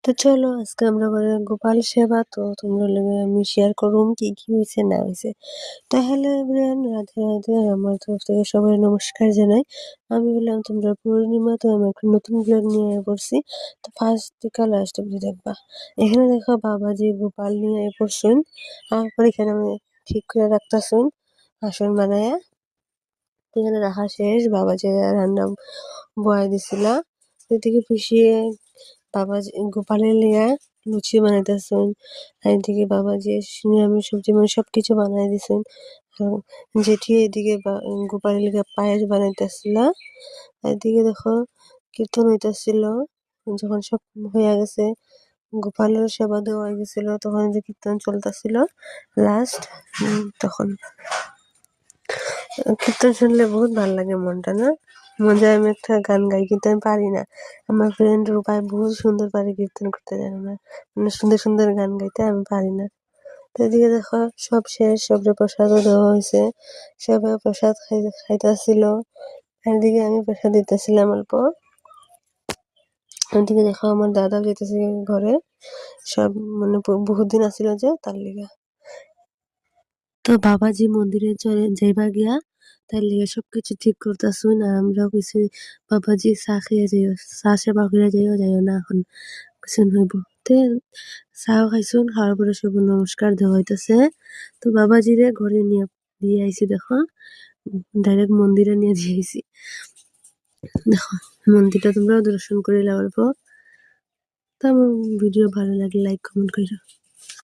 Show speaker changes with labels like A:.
A: তো চলো আজকে আমরা করে গোপাল সেবা তো তোমরা লগে আমি শেয়ার করুম কি কি হয়েছে না হয়েছে। তাহলে এভরিওয়ান রাধে রাধে, আমার তরফ থেকে সবাই নমস্কার জানাই। আমি বললাম তোমরা পূর্ণিমা, তো আমি একটা নতুন ব্লগ নিয়ে পড়ছি। তো ফার্স্ট থেকে লাস্ট অব্দি দেখবা। এখানে দেখো বাবাজি গোপাল নিয়ে পড়ছুন, তারপর এখানে আমি ঠিক করে রাখতাছুন আসন বানায়া। এখানে রাখা শেষ, বাবাজি রান্না বয়াই দিছিলা। এদিকে পিছিয়ে বাবাজি গোপালের লিয়া লুচি বানাইতেছেন, আর এদিকে বাবাজি নিরামিষ সবজি মানে সবকিছু বানাই দিছেন। আর জেঠি এদিকে গোপালের লিগে পায়েস বানাইতেছিল। এদিকে দেখো কীর্তন হইতেছিল। যখন সব হইয়া গেছে, গোপালের সেবা দেওয়া হয়ে গেছিল, তখন যে কীর্তন চলতেছিল লাস্ট, তখন কীর্তন শুনলে বহুত ভালো লাগে মনটা, না? মজায় আমি একটা গান গাই, কিন্তু আমি পারি না। আমার ফ্রেন্ড রূপায় বহুত সুন্দর পারে কীর্তন করতে, জানে না, মানে সুন্দর সুন্দর গান গাইতে, আমি পারি না। তো এদিকে দেখো সব শেষ, সবরে প্রসাদও দেওয়া হয়েছে, সবাই প্রসাদ খাইতেছিল। এদিকে আমি প্রসাদ দিতেছিলাম অল্প। এদিকে দেখো আমার দাদা যেতেছে ঘরে, সব মানে বহুত দিন আসছিল যে তার লিগা। তো বাবাজি মন্দিরে চলে যাইবা গিয়া, তার লিগে সবকিছু ঠিক করতেছুন। আর আমরা কইছি বাবাজি চা খেয়ে যাইও, চা সেবা করে যাইও না এখন কিছু হইব। তে চাও খাইছুন, খাওয়ার পরে সব নমস্কার দেওয়া হইতেছে। তো বাবাজিরে ঘরে নিয়ে দিয়ে আইছি, দেখো ডাইরেক্ট মন্দিরে নিয়ে দিয়ে আইছি। দেখো মন্দিরটা তোমরাও দর্শন করে অল্প। তো আমার ভিডিও ভালো লাগলে লাইক কমেন্ট করো।